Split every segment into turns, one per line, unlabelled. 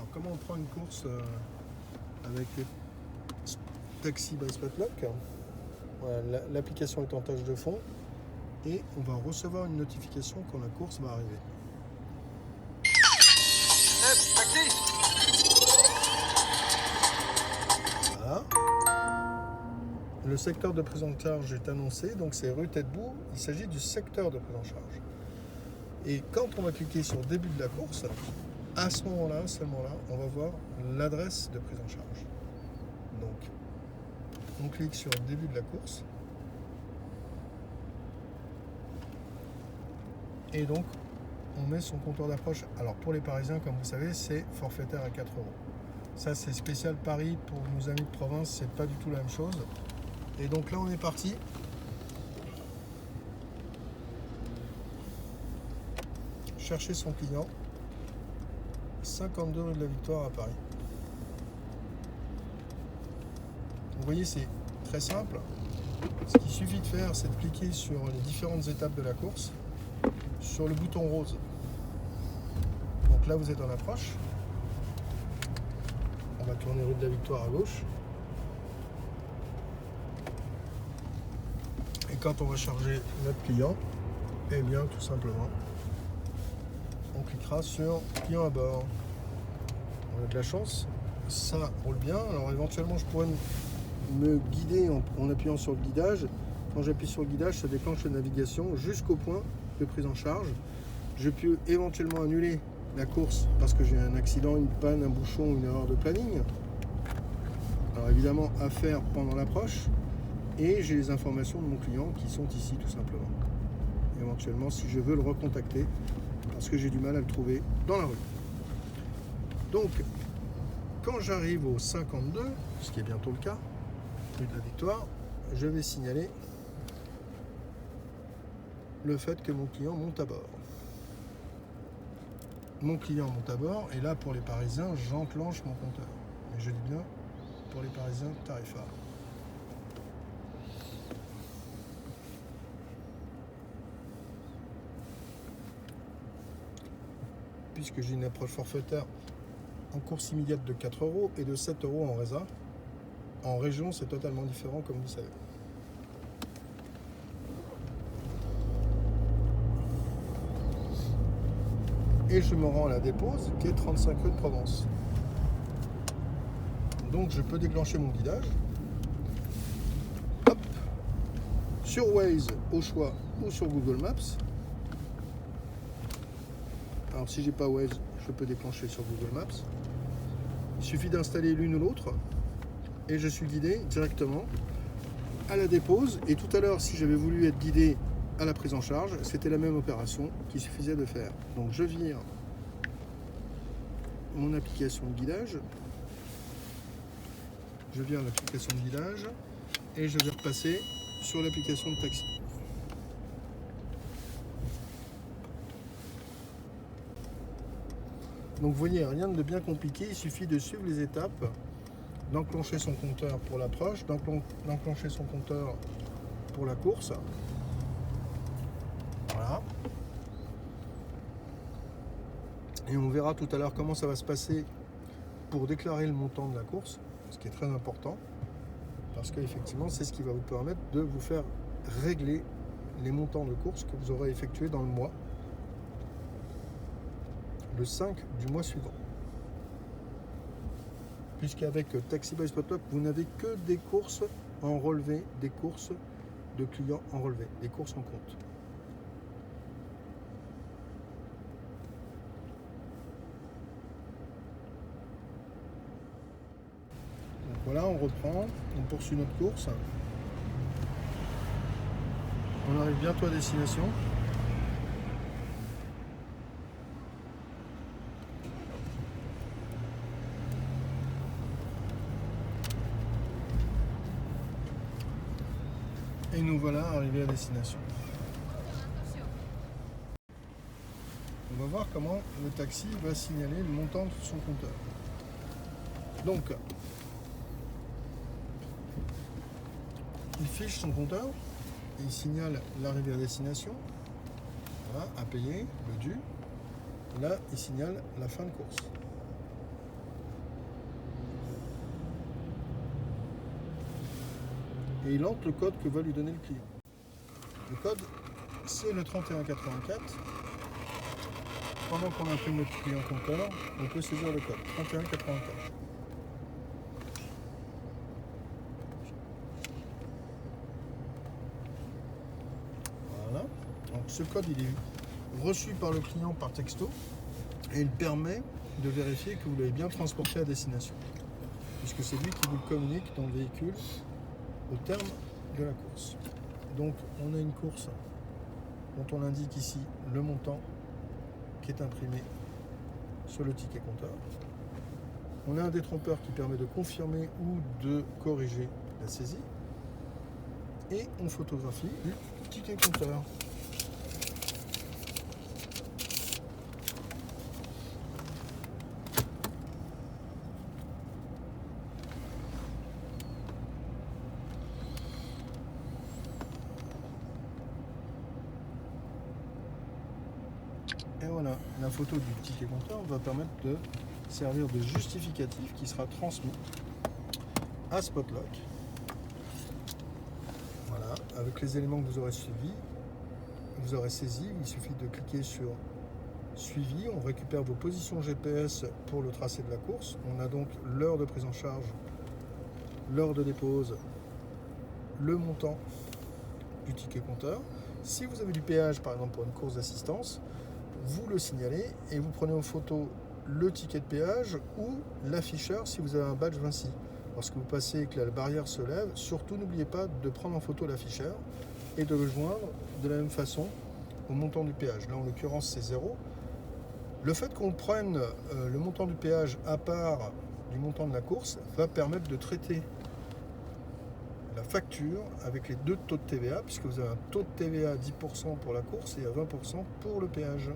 Alors, comment on prend une course avec le Taxi by Spotlock? Voilà, l'application est en tâche de fond et on va recevoir une notification quand la course va arriver. Voilà. Le secteur de prise en charge est annoncé, donc c'est rue Tête-Bout. Il s'agit du secteur de prise en charge. Et quand on va cliquer sur début de la course, à ce moment-là, seulement là, on va voir l'adresse de prise en charge. Donc, on clique sur début de la course. Et donc, on met son compteur d'approche. Alors, pour les Parisiens, comme vous savez, c'est forfaitaire à 4 €. Ça, c'est spécial Paris. Pour nos amis de province, c'est pas du tout la même chose. Et donc là, on est parti. Chercher son client. 52 rue de la Victoire à Paris. Vous voyez, c'est très simple. Ce qu'il suffit de faire, c'est de cliquer sur les différentes étapes de la course, sur le bouton rose. Donc là, vous êtes en approche. On va tourner rue de la Victoire à gauche. Et quand on va charger notre client, eh bien, tout simplement, on cliquera sur client à bord. On a de la chance, ça roule bien. Alors éventuellement, je pourrais me guider en appuyant sur le guidage. Quand j'appuie sur le guidage, ça déclenche la navigation jusqu'au point de prise en charge. Je peux éventuellement annuler la course parce que j'ai un accident, une panne, un bouchon, une erreur de planning. Alors évidemment, à faire pendant l'approche. Et j'ai les informations de mon client qui sont ici tout simplement. Éventuellement, si je veux le recontacter, parce que j'ai du mal à le trouver dans la rue. Donc, quand j'arrive au 52, ce qui est bientôt le cas, rue de la Victoire, je vais signaler le fait que mon client monte à bord. Mon client monte à bord, et là, pour les Parisiens, j'enclenche mon compteur. Mais je dis bien, pour les Parisiens, tarif A. Puisque j'ai une approche forfaitaire en course immédiate de 4 € et de 7 € en résa. En région, c'est totalement différent, comme vous savez. Et je me rends à la dépose, qui est 35 rue de Provence. Donc, je peux déclencher mon guidage. Hop. Sur Waze, au choix, ou sur Google Maps. Alors, si j'ai pas Waze, je peux déclencher sur Google Maps. Il suffit d'installer l'une ou l'autre et je suis guidé directement à la dépose. Et tout à l'heure, si j'avais voulu être guidé à la prise en charge, c'était la même opération qu'il suffisait de faire. Donc je vire mon application de guidage, je vire l'application de guidage et je vais repasser sur l'application de taxi. Donc vous voyez, rien de bien compliqué, il suffit de suivre les étapes, d'enclencher son compteur pour l'approche, d'enclencher son compteur pour la course. Voilà. Et on verra tout à l'heure comment ça va se passer pour déclarer le montant de la course, ce qui est très important, parce qu'effectivement, c'est ce qui va vous permettre de vous faire régler les montants de course que vous aurez effectués dans le mois. Le 5 du mois suivant. Puisqu'avec Taxi by Spotlock, vous n'avez que des courses en relevé, des courses de clients en relevé, des courses en compte. Donc voilà, on reprend, on poursuit notre course. On arrive bientôt à destination. Et nous voilà arrivés à destination. On va voir comment le taxi va signaler le montant de son compteur. Donc, il fiche son compteur, et il signale l'arrivée à destination, voilà, à payer, le dû. Là, il signale la fin de course. et il entre le code que va lui donner le client. Le code, c'est le 3184. Pendant qu'on imprime notre client compteur, on peut saisir le code 3184. Voilà. Donc ce code, il est reçu par le client par texto et il permet de vérifier que vous l'avez bien transporté à destination, puisque c'est lui qui vous le communique dans le véhicule au terme de la course. Donc on a une course dont on indique ici le montant qui est imprimé sur le ticket compteur. On a un détrompeur qui permet de confirmer ou de corriger la saisie. Et on photographie le ticket compteur. Et voilà, la photo du ticket compteur va permettre de servir de justificatif qui sera transmis à Spotlock. Voilà, avec les éléments que vous aurez suivis, vous aurez saisi, il suffit de cliquer sur suivi, on récupère vos positions GPS pour le tracé de la course. On a donc l'heure de prise en charge, l'heure de dépose, le montant du ticket compteur. Si vous avez du péage, par exemple pour une course d'assistance, vous le signalez et vous prenez en photo le ticket de péage ou l'afficheur si vous avez un badge Vinci. Lorsque vous passez et que la barrière se lève, surtout n'oubliez pas de prendre en photo l'afficheur et de le joindre de la même façon au montant du péage. Là en l'occurrence c'est 0. Le fait qu'on prenne le montant du péage à part du montant de la course va permettre de traiter la facture avec les deux taux de TVA, puisque vous avez un taux de TVA à 10% pour la course et à 20% pour le péage.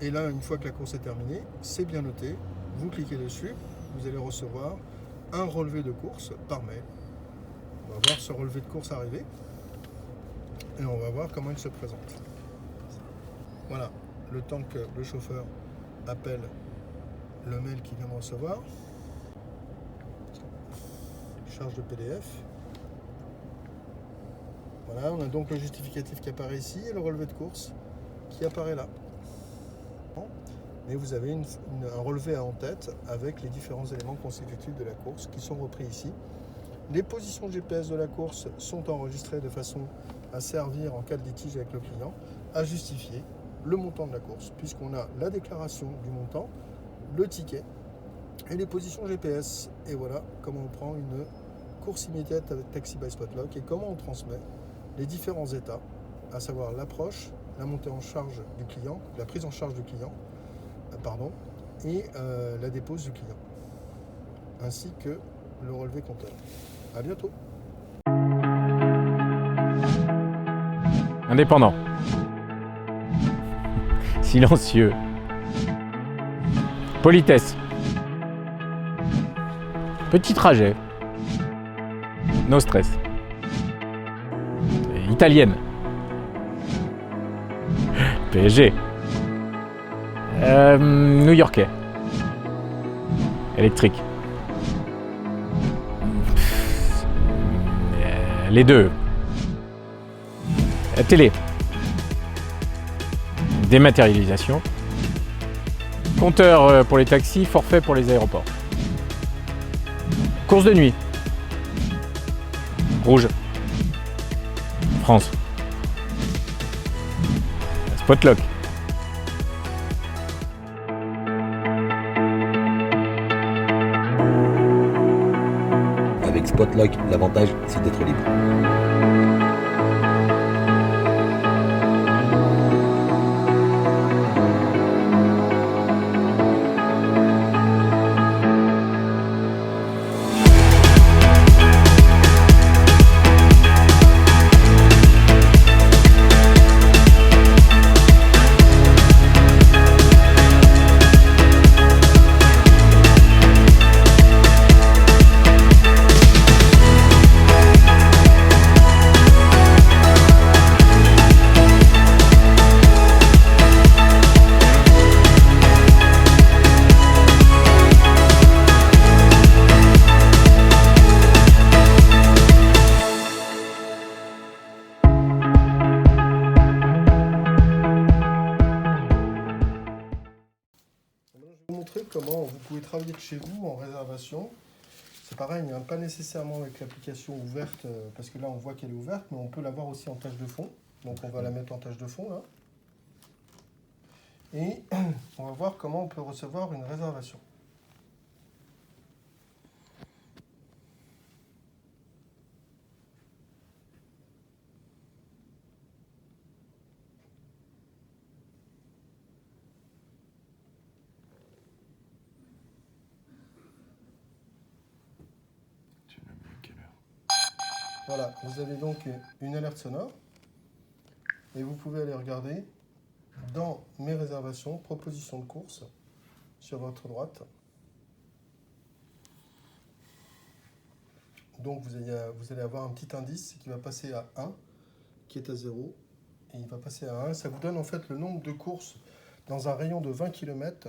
Et là, une fois que la course est terminée, c'est bien noté, vous cliquez dessus, vous allez recevoir un relevé de course par mail. On va voir ce relevé de course arriver et on va voir comment il se présente. Voilà, le temps que le chauffeur appelle le mail qu'il vient de recevoir. Charge de PDF. Voilà, on a donc le justificatif qui apparaît ici et le relevé de course qui apparaît là. Mais vous avez un relevé en tête avec les différents éléments constitutifs de la course qui sont repris ici. Les positions GPS de la course sont enregistrées de façon à servir en cas de litige avec le client, à justifier le montant de la course, puisqu'on a la déclaration du montant, le ticket et les positions GPS. Et voilà comment on prend une course immédiate avec Taxi by Spotlock et comment on transmet les différents états, à savoir l'approche, la montée en charge du client, la prise en charge du client, et la dépose du client, ainsi que le relevé compteur. À bientôt.
Indépendant. Silencieux. Politesse. Petit trajet. No stress. Italienne. PSG. New-Yorkais. Électrique. Les deux. Télé. Dématérialisation. Compteur pour les taxis, forfait pour les aéroports. Course de nuit. Rouge. France. Spotlock.
Avec Spotlock, l'avantage, c'est d'être libre.
Je vais vous montrer comment vous pouvez travailler de chez vous en réservation. C'est pareil, hein, pas nécessairement avec l'application ouverte, parce que là on voit qu'elle est ouverte, mais on peut l'avoir aussi en tâche de fond. Donc on va la mettre en tâche de fond là. Et on va voir comment on peut recevoir une réservation. Voilà, vous avez donc une alerte sonore et vous pouvez aller regarder dans mes réservations, propositions de course, sur votre droite. Donc vous allez avoir un petit indice qui va passer à 1, qui est à 0, et il va passer à 1. Ça vous donne en fait le nombre de courses dans un rayon de 20 km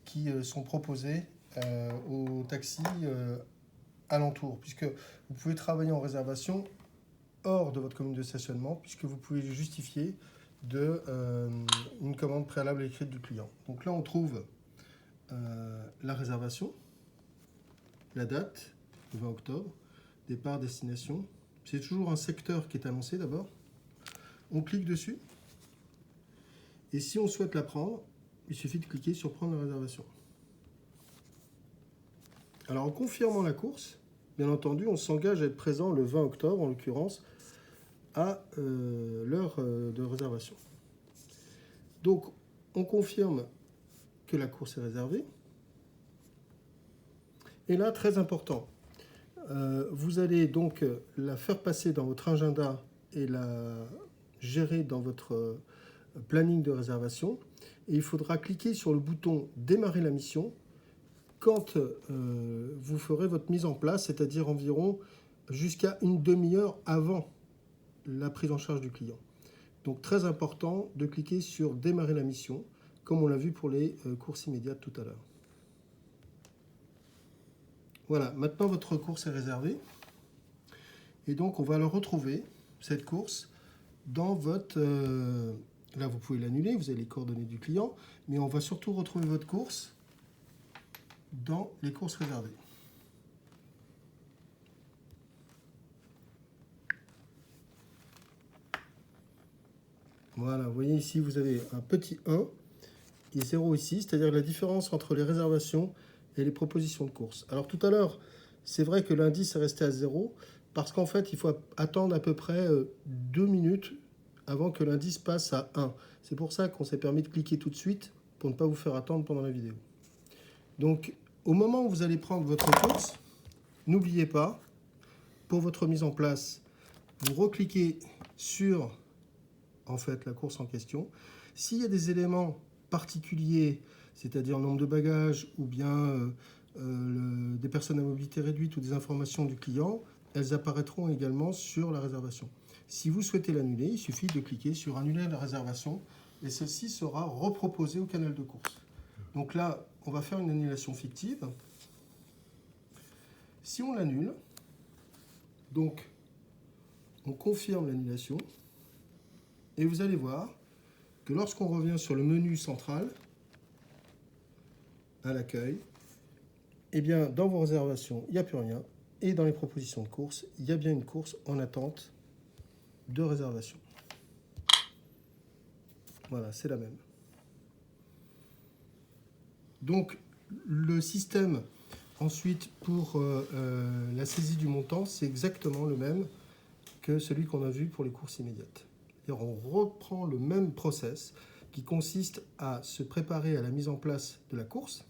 qui sont proposées aux taxis alentour, puisque vous pouvez travailler en réservation hors de votre commune de stationnement, puisque vous pouvez justifier une commande préalable écrite du client. Donc là, on trouve la réservation, la date, le 20 octobre, départ, destination. C'est toujours un secteur qui est annoncé d'abord. On clique dessus. Et si on souhaite la prendre, il suffit de cliquer sur prendre la réservation. Alors en confirmant la course, bien entendu, on s'engage à être présent le 20 octobre, en l'occurrence, à l'heure de réservation. Donc, on confirme que la course est réservée. Et là, très important, vous allez donc la faire passer dans votre agenda et la gérer dans votre planning de réservation. Et il faudra cliquer sur le bouton « Démarrer la mission » quand vous ferez votre mise en place, c'est-à-dire environ jusqu'à une demi-heure avant la prise en charge du client. Donc très important de cliquer sur « Démarrer la mission », comme on l'a vu pour les courses immédiates tout à l'heure. Voilà, maintenant votre course est réservée. Et donc on va le retrouver, cette course, dans votre... là vous pouvez l'annuler, vous avez les coordonnées du client, mais on va surtout retrouver votre course dans les courses réservées. Voilà, vous voyez ici, vous avez un petit 1 et 0 ici, c'est-à-dire la différence entre les réservations et les propositions de course. Alors tout à l'heure, c'est vrai que l'indice est resté à 0, parce qu'en fait, il faut attendre à peu près 2 minutes avant que l'indice passe à 1. C'est pour ça qu'on s'est permis de cliquer tout de suite, pour ne pas vous faire attendre pendant la vidéo. Donc, au moment où vous allez prendre votre course, n'oubliez pas, pour votre mise en place, vous recliquez sur en fait la course en question. S'il y a des éléments particuliers, c'est-à-dire nombre de bagages ou bien des personnes à mobilité réduite ou des informations du client, elles apparaîtront également sur la réservation. Si vous souhaitez l'annuler, il suffit de cliquer sur annuler la réservation et celle-ci sera reproposée au canal de course. Donc là, on va faire une annulation fictive. Si on l'annule, donc on confirme l'annulation. Et vous allez voir que lorsqu'on revient sur le menu central, à l'accueil, eh bien, dans vos réservations, il n'y a plus rien. Et dans les propositions de course, il y a bien une course en attente de réservation. Voilà, c'est la même. Donc, le système, ensuite, pour la saisie du montant, c'est exactement le même que celui qu'on a vu pour les courses immédiates. On reprend le même process qui consiste à se préparer à la mise en place de la course,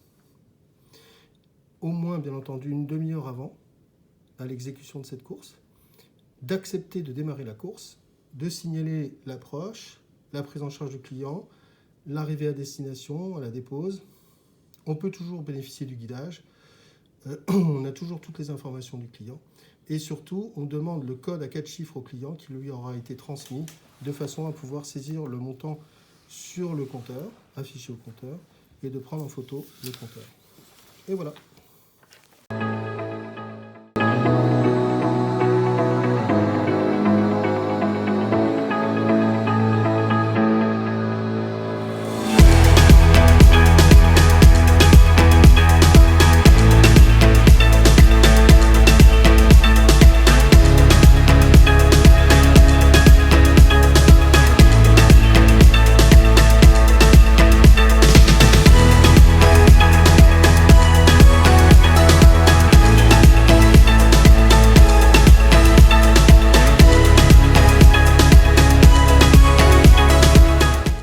au moins bien entendu une demi-heure avant à l'exécution de cette course, d'accepter de démarrer la course, de signaler l'approche, la prise en charge du client, l'arrivée à destination, à la dépose. On peut toujours bénéficier du guidage, on a toujours toutes les informations du client. Et surtout, on demande le code à 4 chiffres au client qui lui aura été transmis de façon à pouvoir saisir le montant sur le compteur, affiché au compteur, et de prendre en photo le compteur. Et voilà.